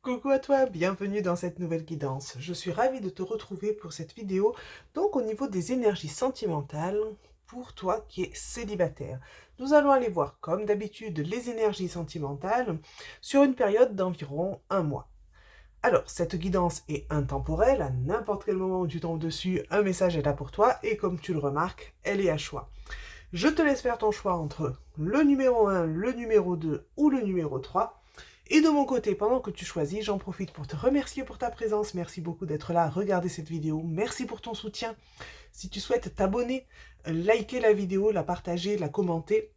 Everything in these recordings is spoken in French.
Coucou à toi, bienvenue dans cette nouvelle guidance. Je suis ravie de te retrouver pour cette vidéo, donc au niveau des énergies sentimentales, pour toi qui es célibataire. Nous allons aller voir, comme d'habitude, les énergies sentimentales sur une période d'environ un mois. Alors, cette guidance est intemporelle, à n'importe quel moment où tu tombes dessus, un message est là pour toi, et comme tu le remarques, elle est à choix. Je te laisse faire ton choix entre le numéro 1, le numéro 2 ou le numéro 3. Et de mon côté, pendant que tu choisis, j'en profite pour te remercier pour ta présence. Merci beaucoup d'être là, regarder cette vidéo. Merci pour ton soutien. Si tu souhaites t'abonner, liker la vidéo, la partager, la commenter,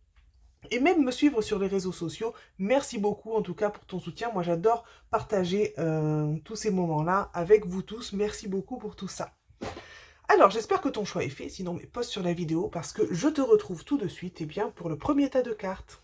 et même me suivre sur les réseaux sociaux, merci beaucoup en tout cas pour ton soutien. Moi j'adore partager tous ces moments-là avec vous tous. Merci beaucoup pour tout ça. Alors j'espère que ton choix est fait, sinon mais pause sur la vidéo parce que je te retrouve tout de suite bien, pour le premier tas de cartes.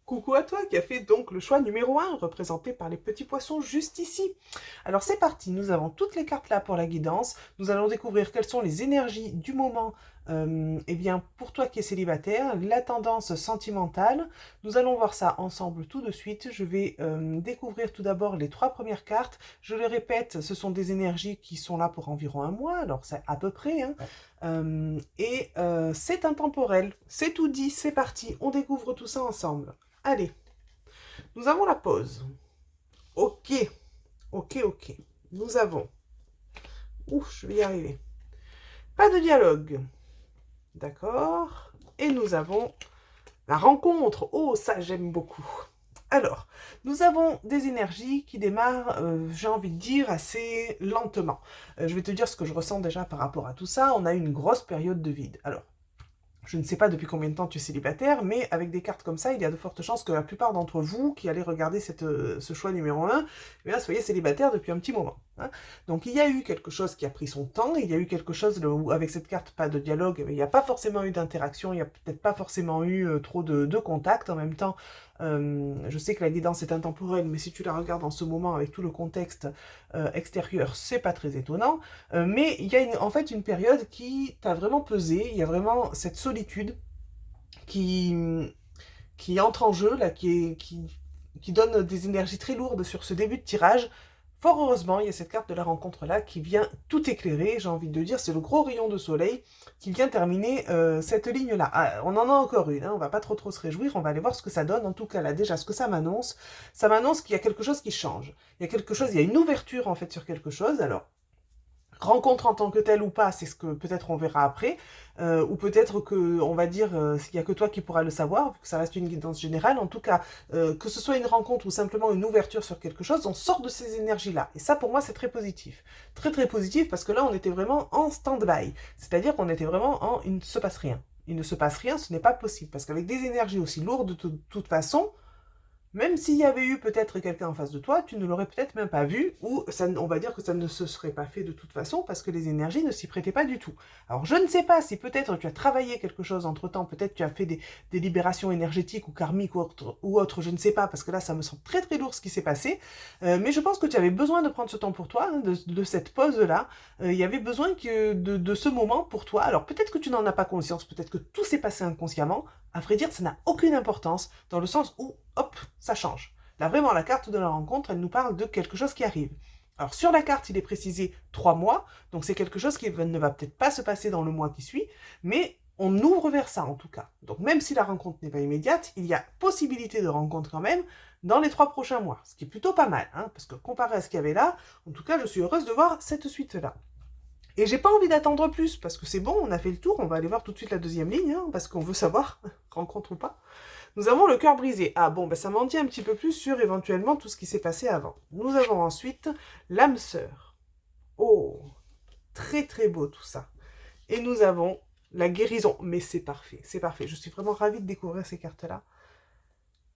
Coucou à toi qui a fait donc le choix numéro 1, représenté par les petits poissons juste ici. Alors c'est parti, nous avons toutes les cartes là pour la guidance. Nous allons découvrir quelles sont les énergies du moment bien, pour toi qui es célibataire, la tendance sentimentale. Nous allons voir ça ensemble tout de suite. Je vais découvrir tout d'abord les 3 premières cartes. Je le répète, ce sont des énergies qui sont là pour environ un mois, alors c'est à peu près. C'est intemporel, c'est tout dit, c'est parti, on découvre tout ça ensemble. Allez, nous avons la pause. Ok, ok. Nous avons... Ouf, je vais y arriver. Pas de dialogue. D'accord. Et nous avons la rencontre. Oh, ça, j'aime beaucoup. Alors, nous avons des énergies qui démarrent, j'ai envie de dire, assez lentement. Je vais te dire ce que je ressens déjà par rapport à tout ça. On a eu une grosse période de vide. Alors, je ne sais pas depuis combien de temps tu es célibataire, mais avec des cartes comme ça, il y a de fortes chances que la plupart d'entre vous qui allez regarder ce choix numéro 1, eh bien, soyez célibataire depuis un petit moment. Hein. Donc il y a eu quelque chose qui a pris son temps, il y a eu quelque chose où avec cette carte, pas de dialogue, il n'y a pas forcément eu d'interaction, il n'y a peut-être pas forcément eu trop de contact. En même temps, je sais que la guidance est intemporelle, mais si tu la regardes en ce moment avec tout le contexte extérieur, c'est pas très étonnant. Mais il y a en fait une période qui t'a vraiment pesé, il y a vraiment cette solitude qui, qui entre en jeu, là, qui donne des énergies très lourdes sur ce début de tirage. Fort heureusement, il y a cette carte de la rencontre-là qui vient tout éclairer, j'ai envie de dire, c'est le gros rayon de soleil qui vient terminer cette ligne-là. Ah, on en a encore une, hein, on va pas trop se réjouir, on va aller voir ce que ça donne. En tout cas, là, déjà, ce que ça m'annonce qu'il y a quelque chose qui change. Il y a quelque chose, il y a une ouverture, en fait, sur quelque chose. Alors, rencontre en tant que telle ou pas, c'est ce que peut-être on verra après, ou peut-être que, on va dire, il n'y a que toi qui pourras le savoir, vu que ça reste une guidance générale. En tout cas, que ce soit une rencontre ou simplement une ouverture sur quelque chose, on sort de ces énergies-là. Et ça, pour moi, c'est très positif. Très, très positif, parce que là, on était vraiment en stand-by. C'est-à-dire qu'on était vraiment en « il ne se passe rien ». Il ne se passe rien, ce n'est pas possible, parce qu'avec des énergies aussi lourdes de toute façon, même s'il y avait eu peut-être quelqu'un en face de toi, tu ne l'aurais peut-être même pas vu, ou ça, on va dire que ça ne se serait pas fait de toute façon, parce que les énergies ne s'y prêtaient pas du tout. Alors je ne sais pas si peut-être tu as travaillé quelque chose entre-temps, peut-être tu as fait des libérations énergétiques ou karmiques ou autres, je ne sais pas, parce que là ça me semble très très lourd ce qui s'est passé, mais je pense que tu avais besoin de prendre ce temps pour toi, hein, de cette pause-là, il y avait besoin de ce moment pour toi. Alors peut-être que tu n'en as pas conscience, peut-être que tout s'est passé inconsciemment, à vrai dire ça n'a aucune importance, dans le sens où hop, ça change. Là, vraiment, la carte de la rencontre, elle nous parle de quelque chose qui arrive. Alors, sur la carte, il est précisé 3 mois, donc c'est quelque chose qui ne va peut-être pas se passer dans le mois qui suit, mais on ouvre vers ça en tout cas. Donc, même si la rencontre n'est pas immédiate, il y a possibilité de rencontre quand même dans les 3 prochains mois, ce qui est plutôt pas mal, hein, parce que comparé à ce qu'il y avait là, en tout cas, je suis heureuse de voir cette suite-là. Et j'ai pas envie d'attendre plus, parce que c'est bon, on a fait le tour, on va aller voir tout de suite la deuxième ligne, hein, parce qu'on veut savoir, rencontre ou pas. Nous avons le cœur brisé. Ah bon, ben ça m'en dit un petit peu plus sur éventuellement tout ce qui s'est passé avant. Nous avons ensuite l'âme sœur. Oh, très très beau tout ça. Et nous avons la guérison. Mais c'est parfait, c'est parfait. Je suis vraiment ravie de découvrir ces cartes-là.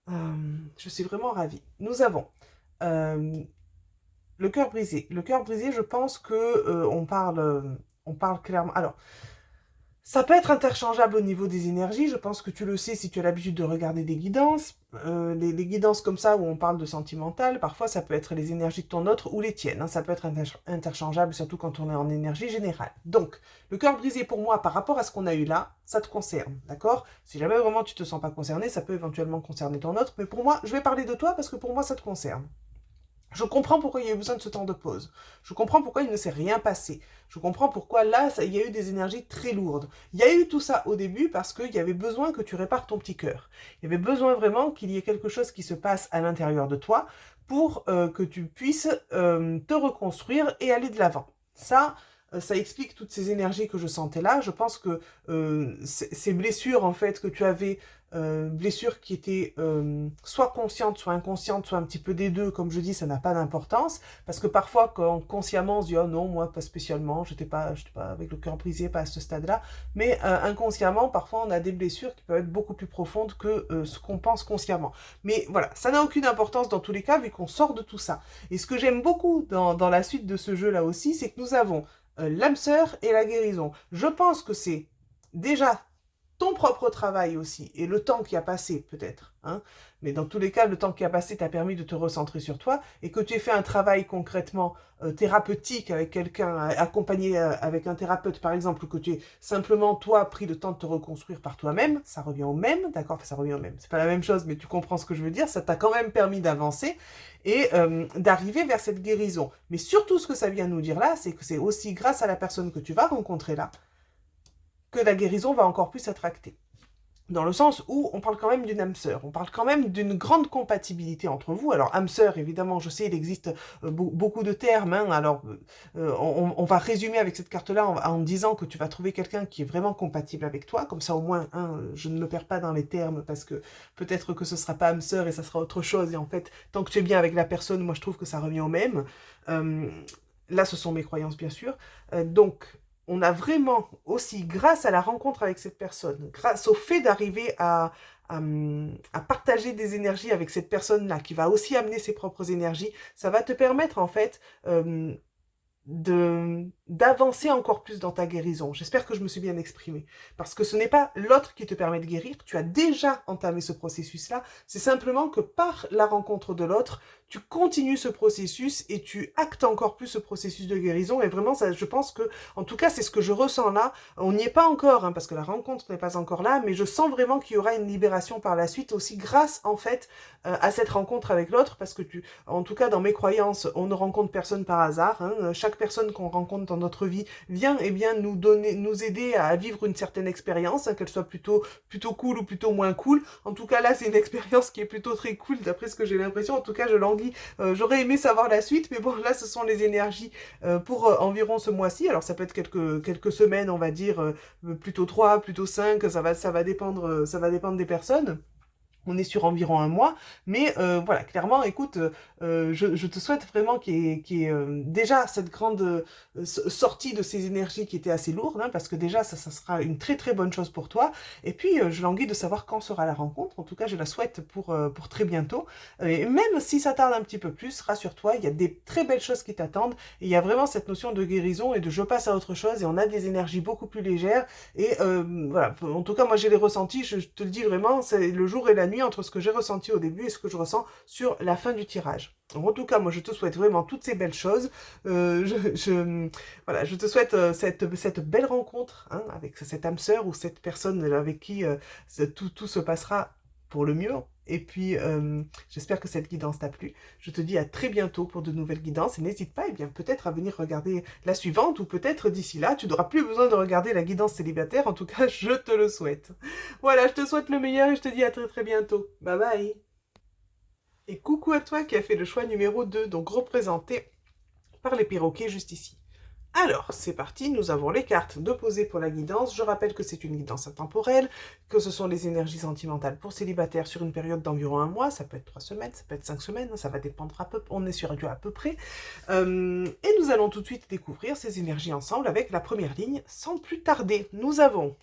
Je suis vraiment ravie. Nous avons le cœur brisé. Le cœur brisé, je pense que on parle clairement. Alors, ça peut être interchangeable au niveau des énergies, je pense que tu le sais si tu as l'habitude de regarder des guidances. Les guidances comme ça où on parle de sentimental, parfois ça peut être les énergies de ton autre ou les tiennes. Hein, ça peut être interchangeable, surtout quand on est en énergie générale. Donc, le cœur brisé pour moi par rapport à ce qu'on a eu là, ça te concerne, d'accord? Si jamais vraiment tu te sens pas concerné, ça peut éventuellement concerner ton autre, mais pour moi, je vais parler de toi parce que pour moi ça te concerne. Je comprends pourquoi il y a eu besoin de ce temps de pause. Je comprends pourquoi il ne s'est rien passé. Je comprends pourquoi là, il y a eu des énergies très lourdes. Il y a eu tout ça au début parce qu'il y avait besoin que tu répares ton petit cœur. Il y avait besoin vraiment qu'il y ait quelque chose qui se passe à l'intérieur de toi pour que tu puisses te reconstruire et aller de l'avant. Ça explique toutes ces énergies que je sentais là. Je pense que ces blessures en fait que tu avais, blessures qui étaient soit conscientes, soit inconscientes, soit un petit peu des deux, comme je dis, ça n'a pas d'importance. Parce que parfois, quand consciemment on se dit oh non, moi pas spécialement, j'étais pas avec le cœur brisé, pas à ce stade-là. Mais inconsciemment, parfois on a des blessures qui peuvent être beaucoup plus profondes que ce qu'on pense consciemment. Mais voilà, ça n'a aucune importance dans tous les cas, vu qu'on sort de tout ça. Et ce que j'aime beaucoup dans la suite de ce jeu-là aussi, c'est que nous avons l'âme sœur et la guérison. Je pense que c'est déjà ton propre travail aussi, et le temps qui a passé peut-être, hein. Mais dans tous les cas, le temps qui a passé t'a permis de te recentrer sur toi, et que tu aies fait un travail concrètement thérapeutique avec quelqu'un, accompagné avec un thérapeute par exemple, ou que tu aies simplement toi pris le temps de te reconstruire par toi-même, ça revient au même, d'accord, enfin, ça revient au même, c'est pas la même chose, mais tu comprends ce que je veux dire, ça t'a quand même permis d'avancer, et d'arriver vers cette guérison. Mais surtout ce que ça vient nous dire là, c'est que c'est aussi grâce à la personne que tu vas rencontrer là, que la guérison va encore plus être actée. Dans le sens où on parle quand même d'une âme sœur, on parle quand même d'une grande compatibilité entre vous. Alors âme sœur, évidemment, je sais, il existe beaucoup de termes, hein. Alors on va résumer avec cette carte-là en disant que tu vas trouver quelqu'un qui est vraiment compatible avec toi, comme ça au moins, hein, je ne me perds pas dans les termes, parce que peut-être que ce sera pas âme sœur et ça sera autre chose, et en fait, tant que tu es bien avec la personne, moi je trouve que ça revient au même. Euh, Là, ce sont mes croyances, bien sûr. Donc, on a vraiment aussi, grâce à la rencontre avec cette personne, grâce au fait d'arriver à partager des énergies avec cette personne-là, qui va aussi amener ses propres énergies, ça va te permettre en fait d'avancer encore plus dans ta guérison. J'espère que je me suis bien exprimée. Parce que ce n'est pas l'autre qui te permet de guérir, tu as déjà entamé ce processus-là, c'est simplement que par la rencontre de l'autre, tu continues ce processus et tu actes encore plus ce processus de guérison. Et vraiment, ça, je pense que, en tout cas, c'est ce que je ressens là. On n'y est pas encore, hein, parce que la rencontre n'est pas encore là, mais je sens vraiment qu'il y aura une libération par la suite aussi grâce, en fait, à cette rencontre avec l'autre, parce que en tout cas, dans mes croyances, on ne rencontre personne par hasard, hein. Chaque personne qu'on rencontre dans notre vie vient eh bien nous aider à vivre une certaine expérience, hein, qu'elle soit plutôt cool ou plutôt moins cool. En tout cas, là, c'est une expérience qui est plutôt très cool, d'après ce que j'ai l'impression. En tout cas, je languis. J'aurais aimé savoir la suite, mais bon, là, ce sont les énergies pour environ ce mois-ci. Alors, ça peut être quelques semaines, on va dire, plutôt 3, plutôt 5, ça va dépendre des personnes. On est sur environ un mois, mais voilà, clairement, écoute, je te souhaite vraiment qu'il y ait déjà cette grande sortie de ces énergies qui étaient assez lourdes, hein, parce que déjà, ça sera une très très bonne chose pour toi. Et puis, je languis de savoir quand sera la rencontre. En tout cas, je la souhaite pour très bientôt. Et même si ça tarde un petit peu plus, rassure-toi, il y a des très belles choses qui t'attendent. Et il y a vraiment cette notion de guérison et de je passe à autre chose. Et on a des énergies beaucoup plus légères. Et voilà, en tout cas, moi, j'ai les ressentis. Je te le dis vraiment, c'est le jour et la nuit entre ce que j'ai ressenti au début et ce que je ressens sur la fin du tirage. Donc, en tout cas, moi, je te souhaite vraiment toutes ces belles choses. Voilà, je te souhaite cette belle rencontre, hein, avec cette âme sœur ou cette personne avec qui tout se passera pour le mieux. Et puis, j'espère que cette guidance t'a plu. Je te dis à très bientôt pour de nouvelles guidances. Et n'hésite pas, eh bien, peut-être à venir regarder la suivante, ou peut-être d'ici là, tu n'auras plus besoin de regarder la guidance célibataire. En tout cas, je te le souhaite. Voilà, je te souhaite le meilleur et je te dis à très très bientôt. Bye bye. Et coucou à toi qui as fait le choix numéro 2, donc représenté par les perroquets juste ici. Alors, c'est parti, nous avons les cartes de poser pour la guidance. Je rappelle que c'est une guidance intemporelle, que ce sont les énergies sentimentales pour célibataires sur une période d'environ un mois. Ça peut être 3 semaines, ça peut être 5 semaines, ça va dépendre à peu. On est sur du à peu près. Et nous allons tout de suite découvrir ces énergies ensemble avec la première ligne. Sans plus tarder, nous avons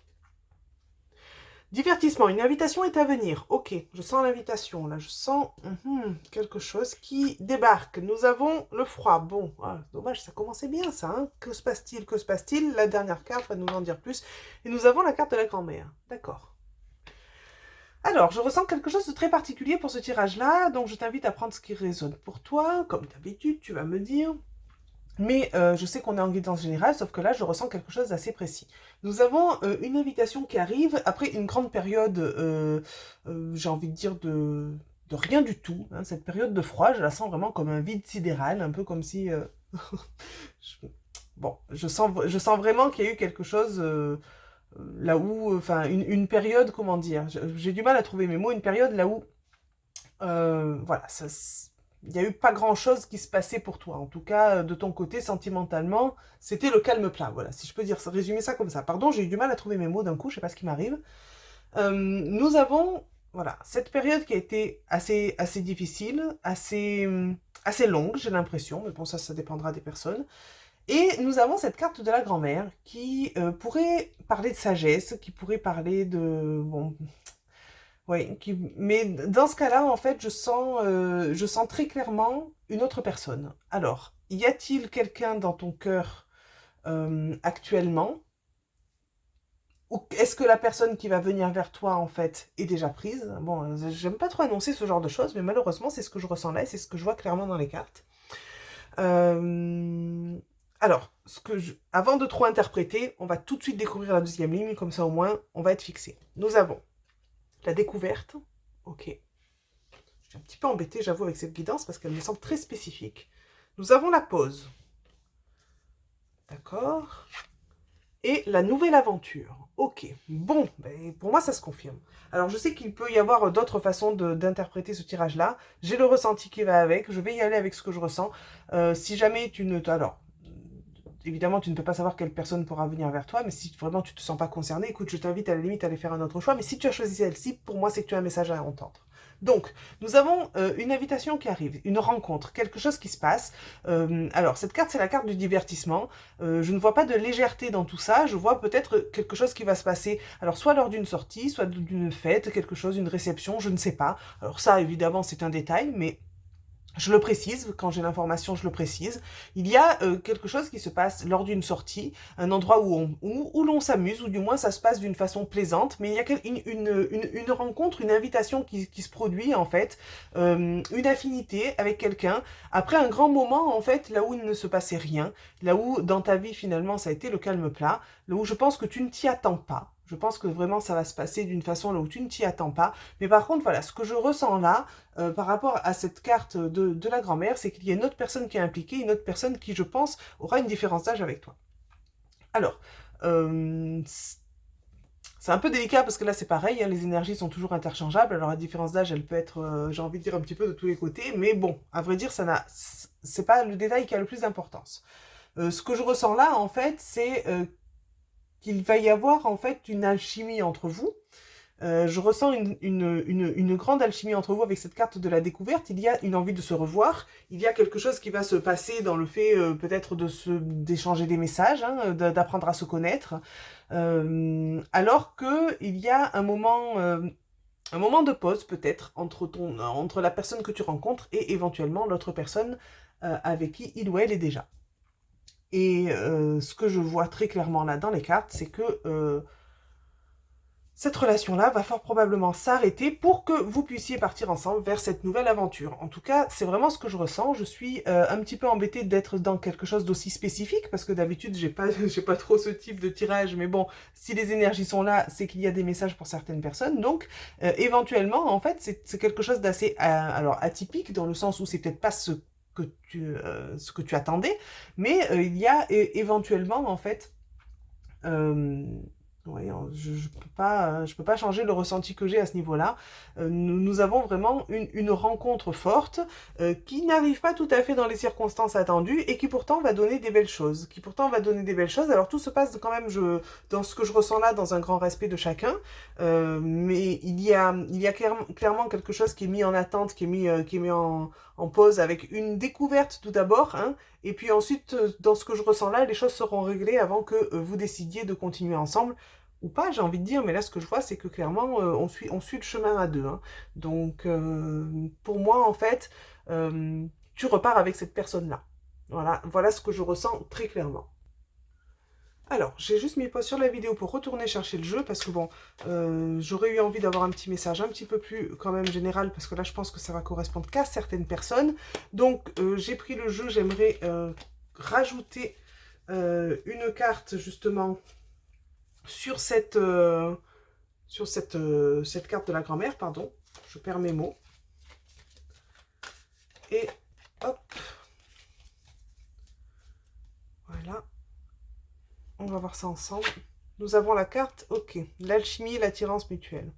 divertissement, une invitation est à venir. Ok, je sens l'invitation. Là, je sens quelque chose qui débarque. Nous avons le froid. Bon, dommage, ça commençait bien ça. Hein. Que se passe-t-il? Que se passe-t-il? La dernière carte va nous en dire plus. Et nous avons la carte de la grand-mère. D'accord. Alors, je ressens quelque chose de très particulier pour ce tirage-là. Donc, je t'invite à prendre ce qui résonne pour toi. Comme d'habitude, tu vas me dire. Mais je sais qu'on est en guidance générale, sauf que là, je ressens quelque chose d'assez précis. Nous avons une invitation qui arrive après une grande période, j'ai envie de dire, rien du tout. Hein. Cette période de froid, je la sens vraiment comme un vide sidéral, un peu comme si... Bon, je sens vraiment qu'il y a eu quelque chose là où... Enfin, une période, comment dire, j'ai du mal à trouver mes mots, une période là où... voilà, il n'y a eu pas grand-chose qui se passait pour toi. En tout cas, de ton côté, sentimentalement, c'était le calme plat. Voilà, si je peux dire, résumer ça comme ça. Pardon, j'ai eu du mal à trouver mes mots d'un coup, je sais pas ce qui m'arrive. Nous avons, voilà, cette période qui a été assez difficile, assez longue, j'ai l'impression, mais bon, ça dépendra des personnes. Et nous avons cette carte de la grand-mère qui pourrait parler de sagesse, qui pourrait parler de... Bon, oui, mais dans ce cas-là, en fait, je sens très clairement une autre personne. Alors, y a-t-il quelqu'un dans ton cœur actuellement? Ou est-ce que la personne qui va venir vers toi, en fait, est déjà prise? Bon, j'aime pas trop annoncer ce genre de choses, mais malheureusement, c'est ce que je ressens là et c'est ce que je vois clairement dans les cartes. Euh, Alors, avant de trop interpréter, on va tout de suite découvrir la deuxième ligne, comme ça au moins, on va être fixé. Nous avons la découverte. Ok. Je suis un petit peu embêtée, j'avoue, avec cette guidance parce qu'elle me semble très spécifique. Nous avons la pause. D'accord. Et la nouvelle aventure. Ok, bon, ben, pour moi ça se confirme. Alors je sais qu'il peut y avoir d'autres façons d'interpréter ce tirage-là. J'ai le ressenti qui va avec, je vais y aller avec ce que je ressens. Si jamais tu ne... Alors, évidemment tu ne peux pas savoir quelle personne pourra venir vers toi, mais si vraiment tu ne te sens pas concerné, écoute, je t'invite à la limite à aller faire un autre choix. Mais si tu as choisi celle-ci, pour moi c'est que tu as un message à entendre. Donc, nous avons une invitation qui arrive, une rencontre, quelque chose qui se passe. Alors, cette carte, c'est la carte du divertissement. Je ne vois pas de légèreté dans tout ça. Je vois peut-être quelque chose qui va se passer. Alors, soit lors d'une sortie, soit d'une fête, quelque chose, une réception, je ne sais pas. Alors ça, évidemment, c'est un détail, mais... Je le précise, quand j'ai l'information, je le précise. Il y a quelque chose qui se passe lors d'une sortie, un endroit où l'on s'amuse, ou du moins ça se passe d'une façon plaisante, mais il y a une rencontre, une invitation qui se produit en fait, une affinité avec quelqu'un, après un grand moment en fait, là où il ne se passait rien, là où dans ta vie finalement ça a été le calme plat, là où je pense que tu ne t'y attends pas. Je pense que vraiment ça va se passer d'une façon là où tu ne t'y attends pas. Mais par contre, voilà, ce que je ressens là, par rapport à cette carte de la grand-mère, c'est qu'il y a une autre personne qui est impliquée, une autre personne qui, je pense, aura une différence d'âge avec toi. Alors, c'est un peu délicat parce que là c'est pareil, hein, les énergies sont toujours interchangeables, alors la différence d'âge elle peut être, j'ai envie de dire, un petit peu de tous les côtés, mais bon, à vrai dire, c'est pas le détail qui a le plus d'importance. Ce que je ressens là, en fait, c'est qu'il va y avoir en fait une alchimie entre vous. Je ressens une grande alchimie entre vous avec cette carte de la découverte. Il y a une envie de se revoir. Il y a quelque chose qui va se passer dans le fait peut-être d'échanger des messages, hein, d'apprendre à se connaître. Alors que il y a un moment de pause peut-être entre la personne que tu rencontres et éventuellement l'autre personne avec qui il ou elle est déjà. Et ce que je vois très clairement là dans les cartes, c'est que cette relation-là va fort probablement s'arrêter pour que vous puissiez partir ensemble vers cette nouvelle aventure. En tout cas, c'est vraiment ce que je ressens. Je suis un petit peu embêtée d'être dans quelque chose d'aussi spécifique, parce que d'habitude, j'ai pas, j'ai pas trop ce type de tirage, mais bon, si les énergies sont là, c'est qu'il y a des messages pour certaines personnes. Donc, éventuellement, en fait, c'est quelque chose d'assez alors atypique, dans le sens où c'est peut-être pas ce que tu attendais, mais il y a éventuellement, en fait... Euh, oui, je peux pas changer le ressenti que j'ai à ce niveau-là. Nous avons vraiment une rencontre forte qui n'arrive pas tout à fait dans les circonstances attendues et qui pourtant va donner des belles choses. Qui pourtant va donner des belles choses. Alors tout se passe quand même, dans ce que je ressens là, dans un grand respect de chacun. Mais il y a clairement quelque chose qui est mis en attente, qui est mis en pause avec une découverte tout d'abord, hein, et puis ensuite, dans ce que je ressens là, les choses seront réglées avant que vous décidiez de continuer ensemble ou pas, j'ai envie de dire, mais là ce que je vois c'est que clairement on suit le chemin à deux. Hein. Donc pour moi en fait, tu repars avec cette personne-là. Voilà ce que je ressens très clairement. Alors, j'ai juste mis pause sur la vidéo pour retourner chercher le jeu parce que bon, j'aurais eu envie d'avoir un petit message un petit peu plus quand même général parce que là je pense que ça va correspondre qu'à certaines personnes. Donc j'ai pris le jeu, j'aimerais rajouter une carte justement sur cette carte de la grand-mère, pardon, je perds mes mots. Et hop. Voilà. On va voir ça ensemble. Nous avons la carte, ok, l'alchimie et l'attirance mutuelle.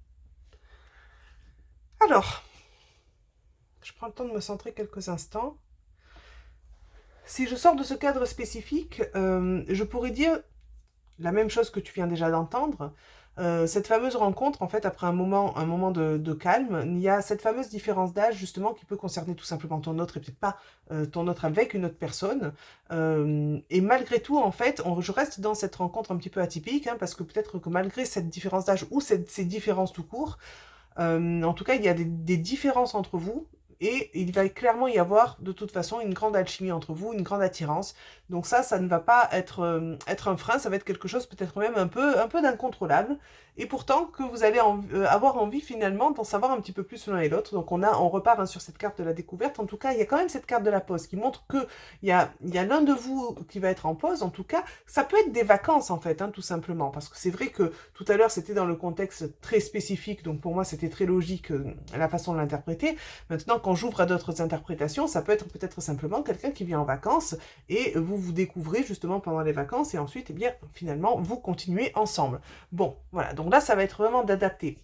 Alors, je prends le temps de me centrer quelques instants. Si je sors de ce cadre spécifique, je pourrais dire la même chose que tu viens déjà d'entendre. Cette fameuse rencontre, en fait, après un moment de calme, il y a cette fameuse différence d'âge, justement, qui peut concerner tout simplement ton autre et peut-être pas ton autre avec une autre personne. Et malgré tout, en fait, je reste dans cette rencontre un petit peu atypique, hein, parce que peut-être que malgré cette différence d'âge ou ces différences tout court, en tout cas, il y a des différences entre vous. Et il va clairement y avoir de toute façon une grande alchimie entre vous, une grande attirance. Donc ça ne va pas être un frein, ça va être quelque chose peut-être même un peu d'incontrôlable. Et pourtant que vous allez avoir envie finalement d'en savoir un petit peu plus l'un et l'autre. Donc on repart hein, sur cette carte de la découverte. En tout cas, il y a quand même cette carte de la pause qui montre que il y a l'un de vous qui va être en pause. En tout cas, ça peut être des vacances en fait, hein, tout simplement. Parce que c'est vrai que tout à l'heure, c'était dans le contexte très spécifique. Donc pour moi, c'était très logique la façon de l'interpréter. Maintenant, quand j'ouvre à d'autres interprétations, ça peut être peut-être simplement quelqu'un qui vient en vacances et vous vous découvrez justement pendant les vacances et ensuite, eh bien, finalement, vous continuez ensemble. Bon, voilà, donc là, ça va être vraiment d'adapter.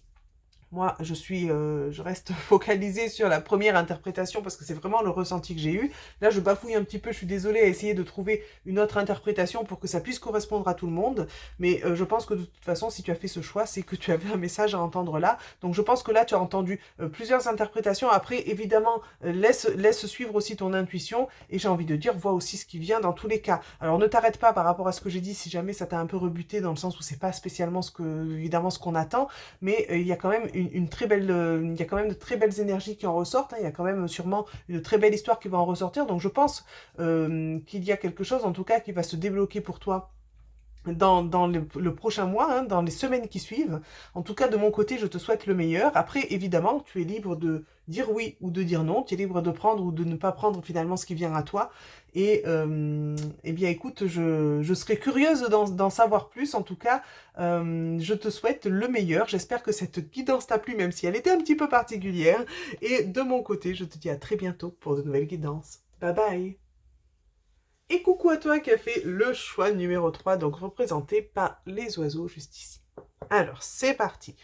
Moi, je reste focalisée sur la première interprétation parce que c'est vraiment le ressenti que j'ai eu. Là, je bafouille un petit peu, je suis désolée à essayer de trouver une autre interprétation pour que ça puisse correspondre à tout le monde. Mais je pense que de toute façon, si tu as fait ce choix, c'est que tu avais un message à entendre là. Donc je pense que là, tu as entendu plusieurs interprétations. Après, évidemment, laisse suivre aussi ton intuition. Et j'ai envie de dire, vois aussi ce qui vient dans tous les cas. Alors ne t'arrête pas par rapport à ce que j'ai dit si jamais ça t'a un peu rebuté dans le sens où c'est pas spécialement évidemment ce qu'on attend. Mais il y a quand même une très belle, il y a quand même de très belles énergies qui en ressortent, hein, il y a quand même sûrement une très belle histoire qui va en ressortir, donc je pense qu'il y a quelque chose en tout cas qui va se débloquer pour toi dans le prochain mois, hein, dans les semaines qui suivent. En tout cas, de mon côté, je te souhaite le meilleur. Après, évidemment, tu es libre de dire oui ou de dire non. Tu es libre de prendre ou de ne pas prendre finalement ce qui vient à toi. Et eh bien, écoute, je serais curieuse d'en savoir plus. En tout cas, je te souhaite le meilleur. J'espère que cette guidance t'a plu, même si elle était un petit peu particulière. Et de mon côté, je te dis à très bientôt pour de nouvelles guidances. Bye bye! Et coucou à toi qui a fait le choix numéro 3, donc représenté par les oiseaux juste ici. Alors, c'est parti.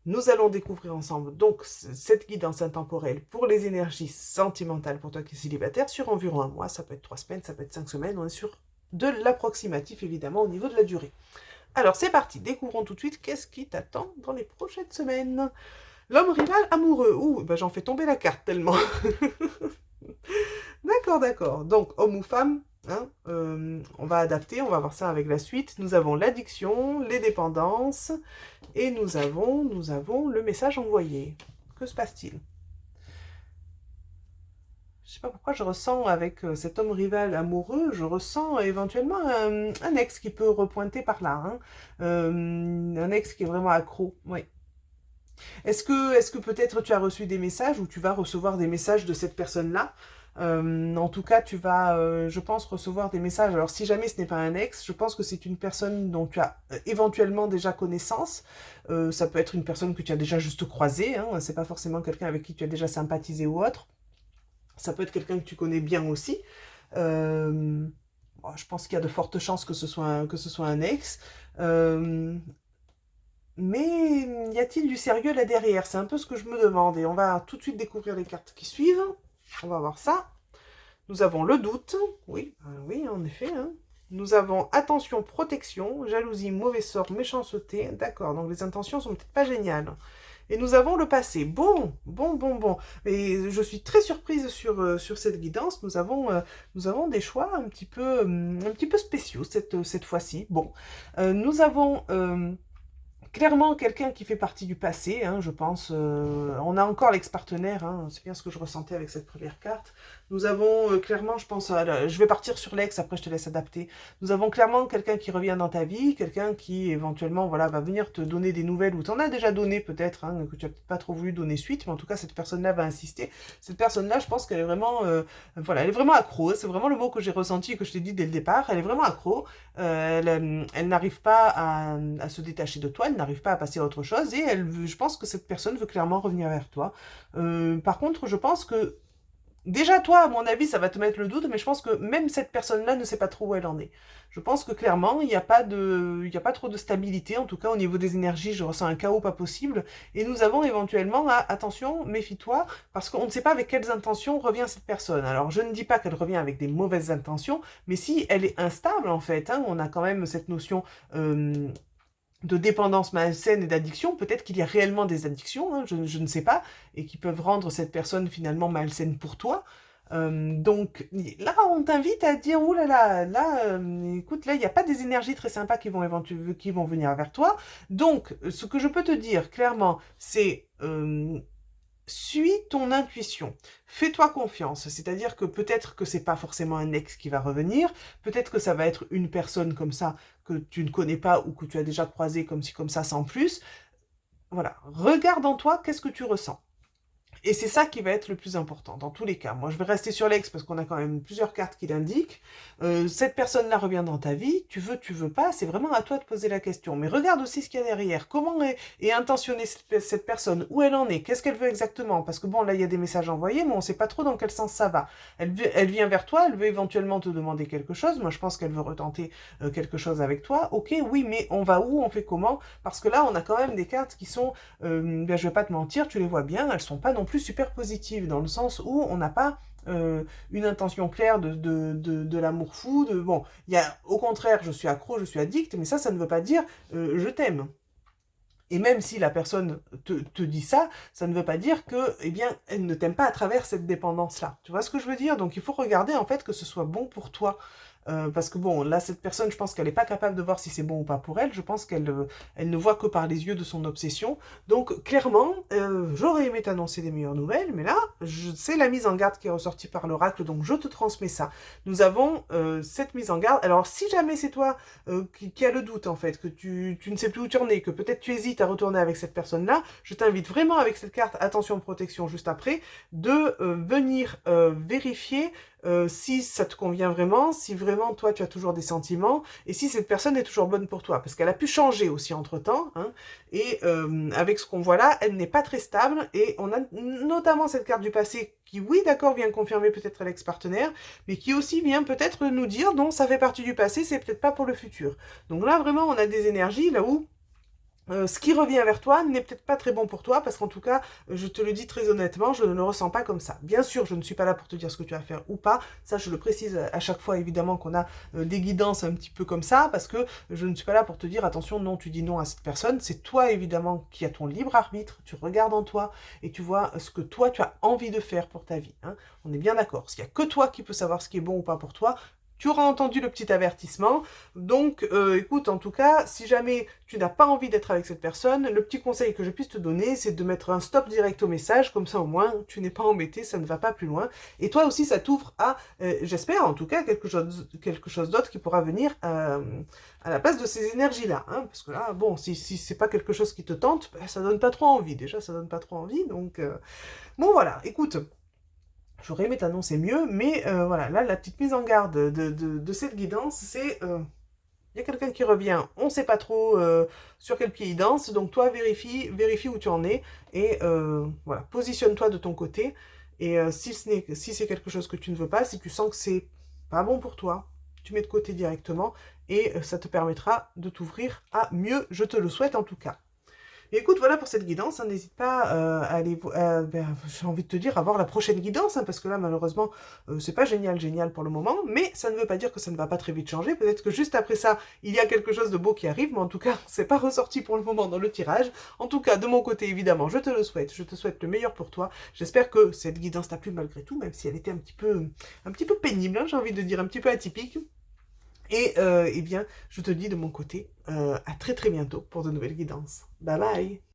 Nous allons découvrir ensemble donc cette guidance intemporelle pour les énergies sentimentales pour toi qui es célibataire sur environ un mois. Ça peut être 3 semaines, ça peut être 5 semaines. On est sur de l'approximatif évidemment au niveau de la durée. Alors, c'est parti. Découvrons tout de suite qu'est-ce qui t'attend dans les prochaines semaines. L'homme rival amoureux. Ouh, ben j'en fais tomber la carte tellement. D'accord, d'accord. Donc, homme ou femme, hein, on va adapter, on va voir ça avec la suite. Nous avons l'addiction, les dépendances, et nous avons le message envoyé. Que se passe-t-il? Je sais pas pourquoi je ressens avec cet homme rival amoureux, je ressens éventuellement un ex qui peut repointer par là. Hein. Un ex qui est vraiment accro, oui. Est-ce que peut-être tu as reçu des messages ou tu vas recevoir des messages de cette personne-là? En tout cas, tu vas, je pense, recevoir des messages. Alors, si jamais ce n'est pas un ex, je pense que c'est une personne dont tu as éventuellement déjà connaissance. Ça peut être une personne que tu as déjà juste croisée. Hein, c'est pas forcément quelqu'un avec qui tu as déjà sympathisé ou autre. Ça peut être quelqu'un que tu connais bien aussi. Bon, je pense qu'il y a de fortes chances que ce soit un ex. Mais y a-t-il du sérieux là derrière? C'est un peu ce que je me demande. Et on va tout de suite découvrir les cartes qui suivent. On va voir ça. Nous avons le doute. Oui, oui, en effet. Hein. Nous avons attention, protection, jalousie, mauvais sort, méchanceté. D'accord, donc les intentions sont peut-être pas géniales. Et nous avons le passé. Bon, bon, bon, bon. Et je suis très surprise sur cette guidance. Nous avons des choix un petit peu spéciaux cette fois-ci. Bon, nous avons clairement quelqu'un qui fait partie du passé, hein, je pense. On a encore l'ex-partenaire, hein, c'est bien ce que je ressentais avec cette première carte. Nous avons clairement, je pense, je vais partir sur l'ex, après je te laisse adapter. Nous avons clairement quelqu'un qui revient dans ta vie, quelqu'un qui éventuellement voilà, va venir te donner des nouvelles, ou t'en as déjà donné peut-être, hein, que tu n'as peut-être pas trop voulu donner suite, mais en tout cas cette personne-là va insister. Cette personne-là, je pense qu'elle est vraiment, voilà, elle est vraiment accro, c'est vraiment le mot que j'ai ressenti et que je t'ai dit dès le départ, elle est vraiment accro, elle n'arrive pas à se détacher de toi, elle n'arrive pas à passer à autre chose, et je pense que cette personne veut clairement revenir vers toi. Par contre, je pense que Déjà, toi, à mon avis, ça va te mettre le doute, mais je pense que même cette personne-là ne sait pas trop où elle en est. Je pense que clairement, il y a pas trop de stabilité. En tout cas, au niveau des énergies, je ressens un chaos pas possible. Et nous avons éventuellement, attention, méfie-toi, parce qu'on ne sait pas avec quelles intentions revient cette personne. Alors, je ne dis pas qu'elle revient avec des mauvaises intentions, mais si elle est instable, en fait, hein, on a quand même cette notion de dépendance malsaine et d'addiction, peut-être qu'il y a réellement des addictions, hein, je ne sais pas, et qui peuvent rendre cette personne finalement malsaine pour toi. Donc là, on t'invite à dire, ouh écoute, là, il n'y a pas des énergies très sympas qui vont venir vers toi. Donc, ce que je peux te dire clairement, c'est suis ton intuition. Fais-toi confiance. C'est-à-dire que peut-être que c'est pas forcément un ex qui va revenir, peut-être que ça va être une personne comme ça que tu ne connais pas ou que tu as déjà croisé comme ci comme ça sans plus. Voilà. Regarde en toi, qu'est-ce que tu ressens. Et c'est ça qui va être le plus important, dans tous les cas. Moi, je vais rester sur l'ex parce qu'on a quand même plusieurs cartes qui l'indiquent. Cette personne-là revient dans ta vie, tu veux pas, c'est vraiment à toi de poser la question. Mais regarde aussi ce qu'il y a derrière. Comment est intentionnée cette personne? Où elle en est? Qu'est-ce qu'elle veut exactement? Parce que bon, là, il y a des messages envoyés, mais on sait pas trop dans quel sens ça va. Elle vient vers toi, elle veut éventuellement te demander quelque chose. Moi, je pense qu'elle veut retenter quelque chose avec toi. Ok, oui, mais on va où? On fait comment? Parce que là, on a quand même des cartes qui sont ben, je vais pas te mentir, tu les vois bien, elles sont pas non plus super positives, dans le sens où on n'a pas une intention claire de l'amour fou, bon, il y a, au contraire, je suis accro, je suis addict, mais ça ne veut pas dire je t'aime. Et même si la personne te dit ça, ça ne veut pas dire que, eh bien, elle ne t'aime pas à travers cette dépendance-là. Tu vois ce que je veux dire? Donc il faut regarder en fait que ce soit bon pour toi. Parce que bon, là, cette personne, je pense qu'elle n'est pas capable de voir si c'est bon ou pas pour elle. Je pense elle ne voit que par les yeux de son obsession. Donc, clairement, j'aurais aimé t'annoncer des meilleures nouvelles, mais là, c'est la mise en garde qui est ressortie par l'oracle, donc je te transmets ça. Nous avons cette mise en garde. Alors, si jamais c'est toi qui a le doute, en fait, que tu ne sais plus où tu en es, que peut-être tu hésites à retourner avec cette personne-là, je t'invite vraiment avec cette carte, attention protection juste après, de venir vérifier si ça te convient vraiment, si vraiment toi tu as toujours des sentiments, et si cette personne est toujours bonne pour toi, parce qu'elle a pu changer aussi entre-temps, hein, et avec ce qu'on voit là, elle n'est pas très stable, et on a notamment cette carte du passé qui, oui d'accord, vient confirmer peut-être l'ex-partenaire, mais qui aussi vient peut-être nous dire, non, ça fait partie du passé, c'est peut-être pas pour le futur. Donc là vraiment on a des énergies là où ce qui revient vers toi n'est peut-être pas très bon pour toi, parce qu'en tout cas, je te le dis très honnêtement, je ne le ressens pas comme ça. Bien sûr, je ne suis pas là pour te dire ce que tu vas faire ou pas, ça je le précise à chaque fois évidemment qu'on a des guidances un petit peu comme ça, parce que je ne suis pas là pour te dire attention, non, tu dis non à cette personne, c'est toi évidemment qui as ton libre arbitre, tu regardes en toi et tu vois ce que toi tu as envie de faire pour ta vie. Hein. On est bien d'accord, s'il n'y a que toi qui peux savoir ce qui est bon ou pas pour toi, tu auras entendu le petit avertissement. Donc, écoute, en tout cas, si jamais tu n'as pas envie d'être avec cette personne, le petit conseil que je puisse te donner, c'est de mettre un stop direct au message, comme ça au moins, tu n'es pas embêté, ça ne va pas plus loin. Et toi aussi, ça t'ouvre à, j'espère en tout cas, quelque chose d'autre qui pourra venir à la place de ces énergies-là. Hein, parce que là, bon, si c'est pas quelque chose qui te tente, ben, ça donne pas trop envie. Déjà, ça donne pas trop envie. Donc, bon, voilà, écoute. J'aurais aimé t'annoncer mieux, mais voilà, là, la petite mise en garde de cette guidance, c'est il y a quelqu'un qui revient, on ne sait pas trop sur quel pied il danse, donc toi, vérifie où tu en es, et voilà, positionne-toi de ton côté, et si c'est quelque chose que tu ne veux pas, si tu sens que c'est pas bon pour toi, tu mets de côté directement, et ça te permettra de t'ouvrir à mieux, je te le souhaite en tout cas. Et écoute, voilà pour cette guidance. Hein, n'hésite pas à aller, j'ai envie de te dire, à voir la prochaine guidance, hein, parce que là, malheureusement, c'est pas génial pour le moment, mais ça ne veut pas dire que ça ne va pas très vite changer. Peut-être que juste après ça, il y a quelque chose de beau qui arrive, mais en tout cas, c'est pas ressorti pour le moment dans le tirage. En tout cas, de mon côté, évidemment, je te le souhaite. Je te souhaite le meilleur pour toi. J'espère que cette guidance t'a plu malgré tout, même si elle était un petit peu pénible, hein, j'ai envie de dire, un petit peu atypique. Et eh bien, je te dis de mon côté, à très très bientôt pour de nouvelles guidances. Bye bye!